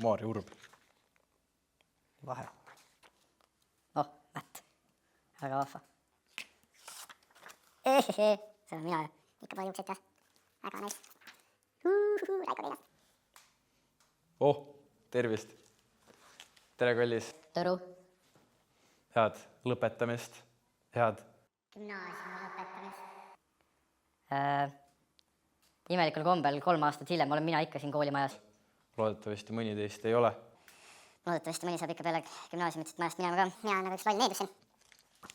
Maarja Urb. Vahe. Oh, Mätt. Väga vahva. See on mina ju. Ikka pole juukseid ka. Väga näis. Raiko Teinas. Tervist. Tere, kallis. Tõru. Head lõpetamist. Head. Gümnaasiumi lõpetamist. Imelikul kombel 3 aastat hiljem olen mina ikka siin koolimajas. Loodetavasti mõni teist ei ole. Loodetavasti mõni saab ikka peale gümnaasiumit majast minema ka. Mina nagu üks loll needuksin.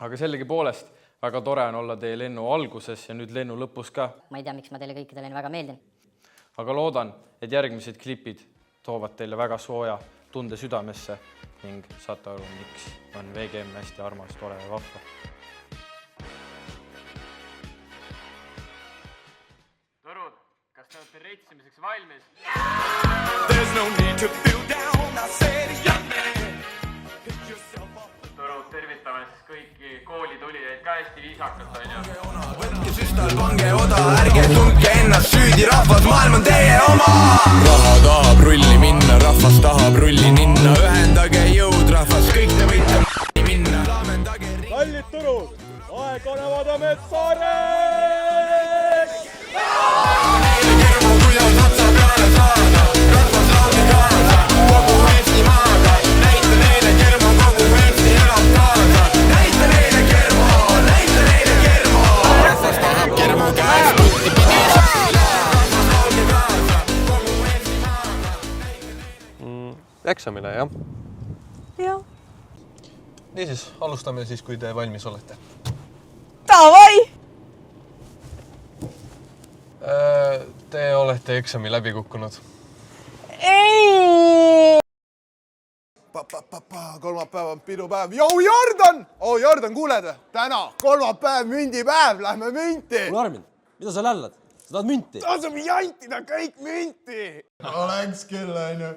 Aga sellegi poolest väga tore on olla teie lennu alguses ja nüüd lennu lõpus ka. Ma ei tea, miks ma teile kõikidele väga meeldin. Aga loodan, et järgmised klipid toovad teile väga sooja tunde südamesse ning saate aru, miks on VGM hästi armas, tore ja vahva. Tõrud, kas te olete reitsimiseks valmis? There's no need to feel down, I said young man. Tõrud, tervitame siis kõiki koolitulijaid ka hästi viisakalt, on ju? Võtke süstal, pange oda, ärge tundke ennast süüdi, rahvas, maailm on teie oma! Raha tahab rulli minna, rahvas tahab rulli ninna, ühendage jõud, rahvas, kõik te võite minna. Kallid Tõrud, aeg on avada Metsaareks! Neile kermu, kuidas otsa peale saada, rahvas laulge kaasa, kogu Eesti maaga, näita neile kermu, kogu Eesti elab kaasa, näita neile kermu, rahvas tahab kermu käest, putti pidi saada, rahvas laulge kaasa, kogu Eesti maaga, Eksamile, jah? Jah. Niisiis, alustame siis, kui te valmis olete. Davai! Te olete eksami läbi kukkunud. Ei! Kolmapäev on pidupäev. Jordan! Jordan, kuuled? Täna kolmapäev, mündipäev, lähme münti. Kuule Armin, mida sa lällad? Sa tahad münti? Tasub jantida kõik münti. Oleks küll, on ju.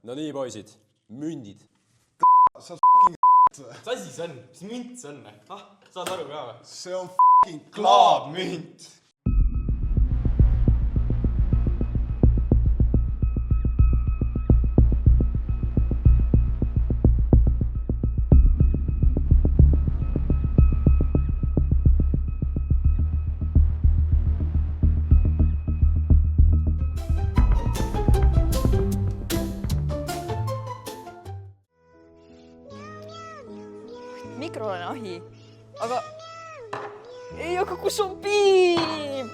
No nii, poisid, mündid. Sa f***ing Mis asi see on? Mis münt see on? Saad aru ka või? see on f***ing klaabmünt. Mikrol on ahi, aga kus on piim?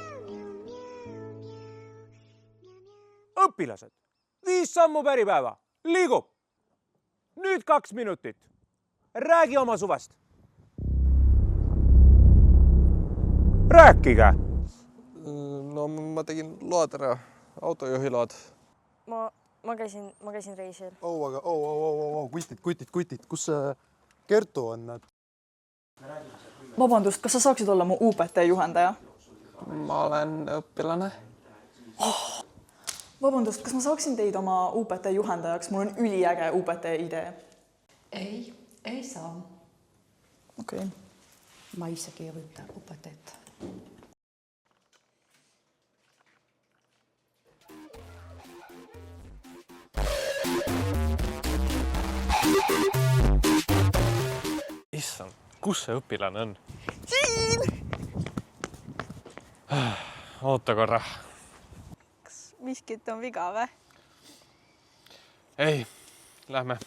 Õpilased, 5 sammu päripäeva, liigub. Nüüd 2 minutit. Räägi oma suvest. Rääkige. No ma tegin load ära, autojuhiload. Ma käisin reisil. Aga kutid, kus see Kertu on? Vabandust, kas sa saaksid olla mu UPT juhendaja? Ma olen õpilane. Vabandust, kas ma saaksin teid oma UPT juhendajaks? Mul on üliäge UPT idee. Ei saa. Okei. Ma isegi ei võta UPT-t. Issand, kus see õpilane on? Siin! Oota korra. Kas miskit on viga või? Ei, lähme.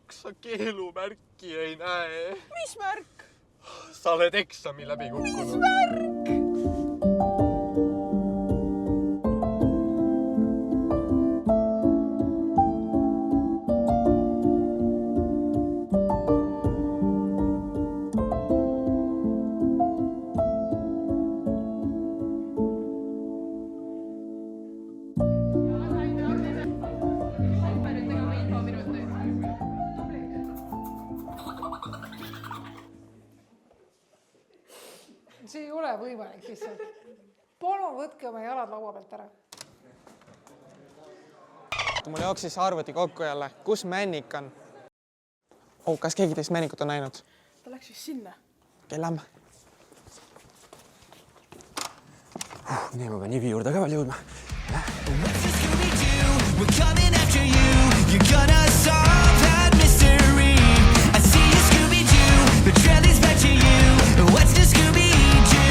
Kas sa keelumärki ei näe? Mis märk? Sa oled eksami läbi kukkunud. Mis märk? See ei ole võimalik lihtsalt. Palun võtke oma jalad laua pealt ära. Mul jooksis arvuti kokku jälle. Kus Männik on? Kas keegi teist Männikut on näinud? Ta läks vist sinna. Okei, lähme. Nii ma pean Ivi juurde ka veel jõudma. We're coming after you. You're gonna solve that mystery. I see you, Scooby-Doo. The trail leads back to you. What's the Scooby-Doo?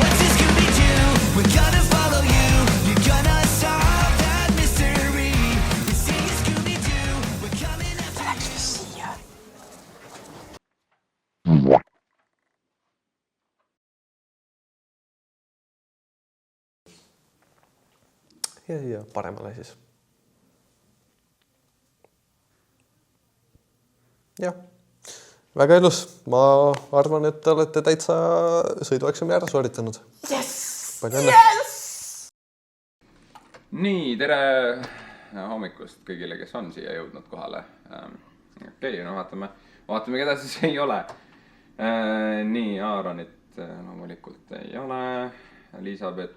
What's the Scooby-Doo? We're gonna follow you. You're gonna solve that mystery. We see you, Scooby-Doo. We're coming after you. Ja siia paremale siis. Jah, väga ilus. Ma arvan, et te olete täitsa sõidueksami ära sooritanud. Yes! Palju õnne. Yes! Nii, tere hommikust kõigile, kes on siia jõudnud kohale. Okei, no vaatame, keda siis ei ole. Nii, Aaronit loomulikult ei ole. Elisabeth,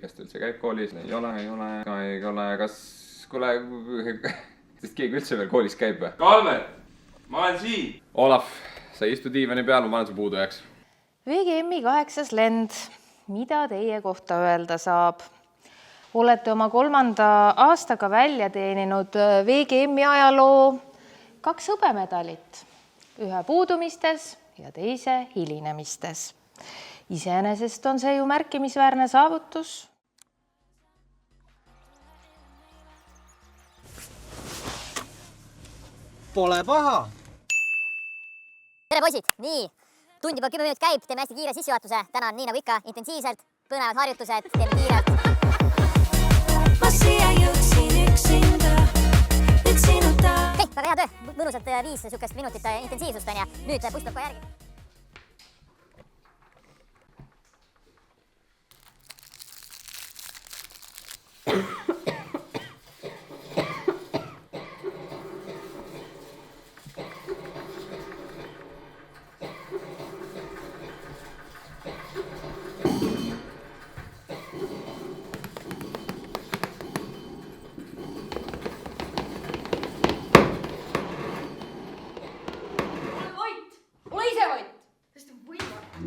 kas ta üldse käib koolis? Ei ole. Kas, kuule, sest keegi üldse veel koolis käib või? Kalvet, ma olen siin. Olaf, sa istu diivani peal, ma panen su puudujaks. VGM-i 8. lend. Mida teie kohta öelda saab? Olete oma 3. aastaga välja teeninud VGM-i ajaloo 2 hõbemedalit. 1 puudumistes ja teise hilinemistes. Iseenesest on see ju märkimisväärne saavutus. Pole paha. Tere poisid! Nii, tund juba 10 minutit käib, teeme hästi kiire sissejuhatuse. Täna on nii nagu ikka, intensiivselt, põnevad harjutused, teeme kiirelt. Ma siia jõudsin üksinda. Hei, väga hea töö, mõnusalt 5 sükest minutit intensiivsust on ja nüüd buss peab ka järgi. Ole ise vait, sest on võimalik.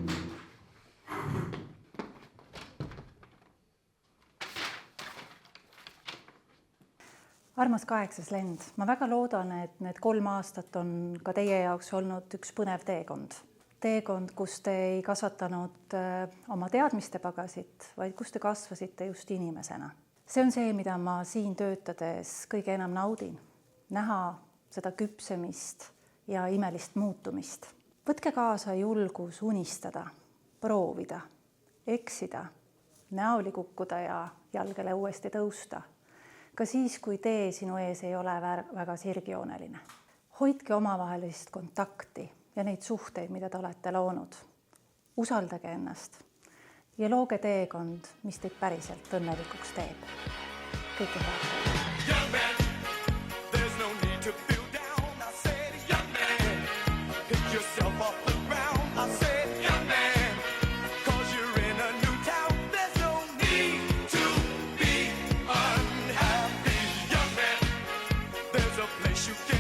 Armas 8. lend. Ma väga loodan, et need 3 aastat on ka teie jaoks olnud üks põnev teekond. Teekond, kus te ei kasvatanud oma teadmiste pagasit, vaid kus te kasvasite just inimesena. See on see, mida ma siin töötades kõige enam naudin. Näha seda küpsemist ja imelist muutumist. Võtke kaasa julgus unistada, proovida, eksida, näoli kukkuda ja jalgele uuesti tõusta. Ka siis, kui tee sinu ees ei ole väga sirgjooneline. Hoidke omavahelist kontakti ja neid suhteid, mida te olete loonud. Usaldage ennast ja looge teekond, mis teid päriselt õnnelikuks teeb. Kõike head. You